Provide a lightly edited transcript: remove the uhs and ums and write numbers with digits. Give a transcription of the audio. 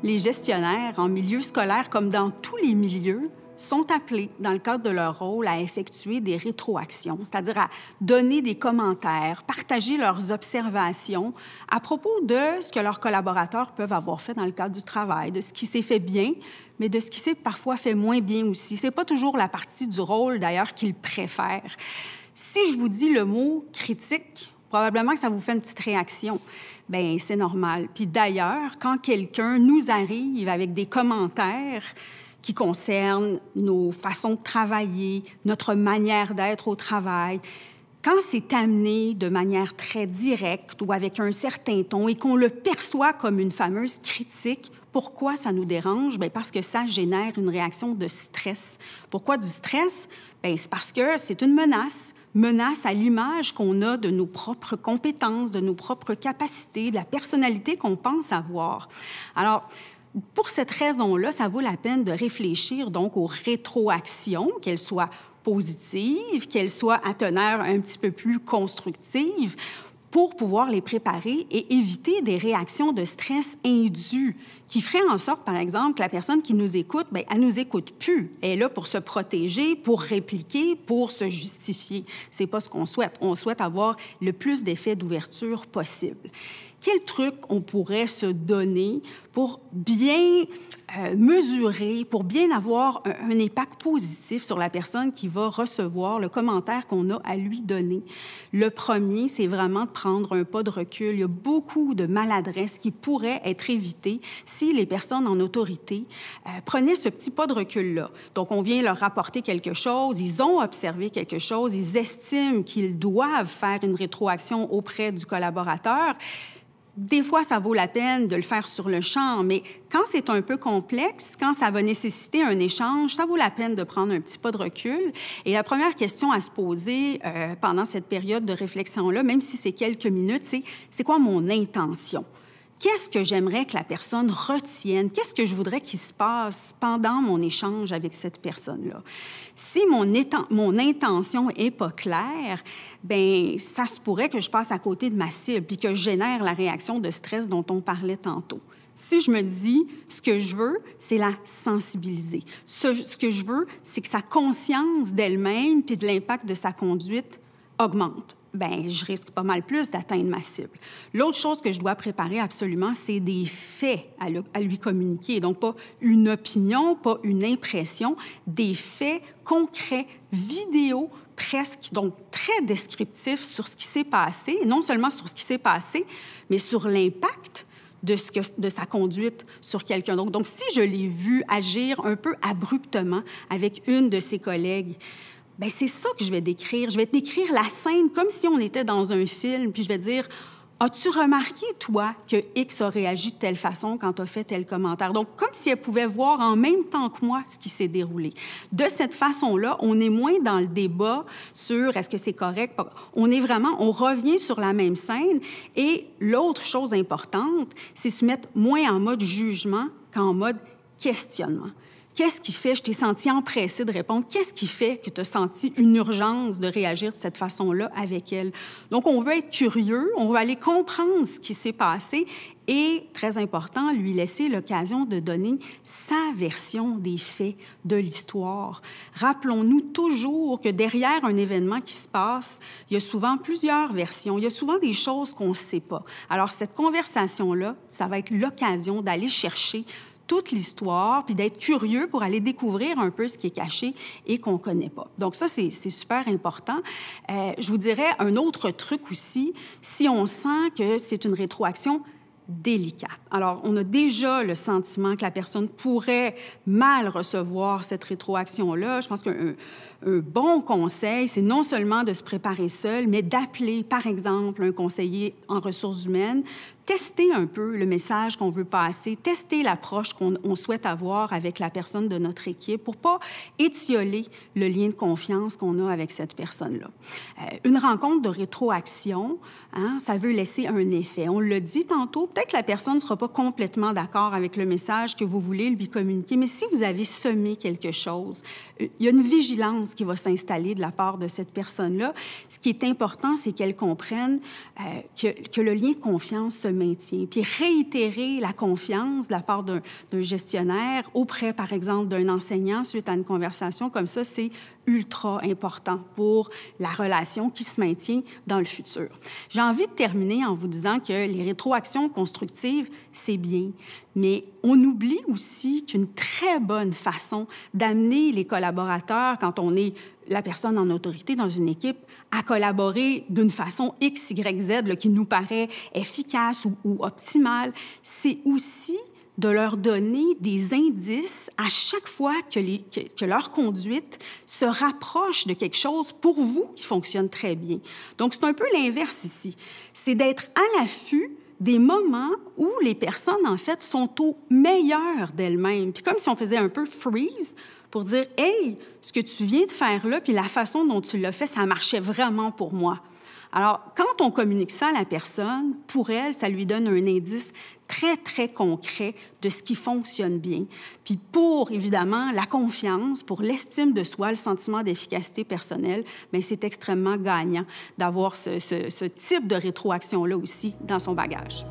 Les gestionnaires, en milieu scolaire comme dans tous les milieux, sont appelés, dans le cadre de leur rôle, à effectuer des rétroactions, c'est-à-dire à donner des commentaires, partager leurs observations à propos de ce que leurs collaborateurs peuvent avoir fait dans le cadre du travail, de ce qui s'est fait bien, mais de ce qui s'est parfois fait moins bien aussi. Ce n'est pas toujours la partie du rôle, d'ailleurs, qu'ils préfèrent. Si je vous dis le mot « critique », probablement que ça vous fait une petite réaction. Bien, c'est normal. Puis d'ailleurs, quand quelqu'un nous arrive avec des commentaires qui concernent nos façons de travailler, notre manière d'être au travail, quand c'est amené de manière très directe ou avec un certain ton et qu'on le perçoit comme une fameuse critique, pourquoi ça nous dérange? Bien, parce que ça génère une réaction de stress. Pourquoi du stress? Bien, c'est parce que c'est une menace à l'image qu'on a de nos propres compétences, de nos propres capacités, de la personnalité qu'on pense avoir. Alors, pour cette raison-là, ça vaut la peine de réfléchir donc aux rétroactions, qu'elles soient positives, qu'elles soient à teneur un petit peu plus constructive, pour pouvoir les préparer et éviter des réactions de stress indues qui feraient en sorte, par exemple, que la personne qui nous écoute, bien, elle ne nous écoute plus. Elle est là pour se protéger, pour répliquer, pour se justifier. Ce n'est pas ce qu'on souhaite. On souhaite avoir le plus d'effets d'ouverture possible. Quel truc on pourrait se donner pour bien mesurer, pour bien avoir un impact positif sur la personne qui va recevoir le commentaire qu'on a à lui donner? Le premier, c'est vraiment de prendre un pas de recul. Il y a beaucoup de maladresses qui pourraient être évitées si les personnes en autorité prenaient ce petit pas de recul-là. Donc, on vient leur rapporter quelque chose, ils ont observé quelque chose, ils estiment qu'ils doivent faire une rétroaction auprès du collaborateur. Des fois, ça vaut la peine de le faire sur le champ, mais quand c'est un peu complexe, quand ça va nécessiter un échange, ça vaut la peine de prendre un petit pas de recul. Et la première question à se poser pendant cette période de réflexion-là, même si c'est quelques minutes, c'est quoi mon intention? Qu'est-ce que j'aimerais que la personne retienne? Qu'est-ce que je voudrais qu'il se passe pendant mon échange avec cette personne-là? Si mon intention n'est pas claire, bien, ça se pourrait que je passe à côté de ma cible puis que je génère la réaction de stress dont on parlait tantôt. Si je me dis, ce que je veux, c'est la sensibiliser. Ce que je veux, c'est que sa conscience d'elle-même puis de l'impact de sa conduite augmente. Bien, je risque pas mal plus d'atteindre ma cible. L'autre chose que je dois préparer absolument, c'est des faits à lui communiquer. Donc, pas une opinion, pas une impression, des faits concrets, vidéo presque, donc très descriptifs sur ce qui s'est passé, et non seulement sur ce qui s'est passé, mais sur l'impact de sa conduite sur quelqu'un. Donc, si je l'ai vu agir un peu abruptement avec une de ses collègues, bien, c'est ça que je vais décrire. Je vais décrire la scène comme si on était dans un film, puis je vais dire « As-tu remarqué, toi, que X a réagi de telle façon quand tu as fait tel commentaire? » Donc, comme si elle pouvait voir en même temps que moi ce qui s'est déroulé. De cette façon-là, on est moins dans le débat sur est-ce que c'est correct. On revient sur la même scène. Et l'autre chose importante, c'est se mettre moins en mode jugement qu'en mode questionnement. Qu'est-ce qui fait, je t'ai senti empressée de répondre, qu'est-ce qui fait que tu as senti une urgence de réagir de cette façon-là avec elle? Donc, on veut être curieux, on veut aller comprendre ce qui s'est passé et, très important, lui laisser l'occasion de donner sa version des faits de l'histoire. Rappelons-nous toujours que derrière un événement qui se passe, il y a souvent plusieurs versions, il y a souvent des choses qu'on ne sait pas. Alors, cette conversation-là, ça va être l'occasion d'aller chercher toute l'histoire, puis d'être curieux pour aller découvrir un peu ce qui est caché et qu'on ne connaît pas. Donc ça, c'est super important. Je vous dirais un autre truc aussi, si on sent que c'est une rétroaction délicate. Alors, on a déjà le sentiment que la personne pourrait mal recevoir cette rétroaction-là. Je pense qu'un bon conseil, c'est non seulement de se préparer seul, mais d'appeler, par exemple, un conseiller en ressources humaines, tester un peu le message qu'on veut passer, tester l'approche qu'on souhaite avoir avec la personne de notre équipe pour ne pas étioler le lien de confiance qu'on a avec cette personne-là. Une rencontre de rétroaction, ça veut laisser un effet. On l'a dit tantôt, peut-être que la personne ne sera pas complètement d'accord avec le message que vous voulez lui communiquer, mais si vous avez semé quelque chose, il y a une vigilance qui va s'installer de la part de cette personne-là. Ce qui est important, c'est qu'elle comprenne que le lien de confiance se met maintient. Puis réitérer la confiance de la part d'un gestionnaire auprès, par exemple, d'un enseignant suite à une conversation comme ça, c'est ultra important pour la relation qui se maintient dans le futur. J'ai envie de terminer en vous disant que les rétroactions constructives, c'est bien, mais on oublie aussi qu'une très bonne façon d'amener les collaborateurs, quand on est la personne en autorité dans une équipe, à collaborer d'une façon X, Y, Z là, qui nous paraît efficace ou optimale, c'est aussi de leur donner des indices à chaque fois que leur conduite se rapproche de quelque chose pour vous qui fonctionne très bien. Donc, c'est un peu l'inverse ici. C'est d'être à l'affût des moments où les personnes, en fait, sont au meilleur d'elles-mêmes. Puis comme si on faisait un peu freeze pour dire « Hey, ce que tu viens de faire là, puis la façon dont tu l'as fait, ça marchait vraiment pour moi. » Alors, quand on communique ça à la personne, pour elle, ça lui donne un indice très, très concret de ce qui fonctionne bien. Puis pour, évidemment, la confiance, pour l'estime de soi, le sentiment d'efficacité personnelle, bien, c'est extrêmement gagnant d'avoir ce type de rétroaction-là aussi dans son bagage.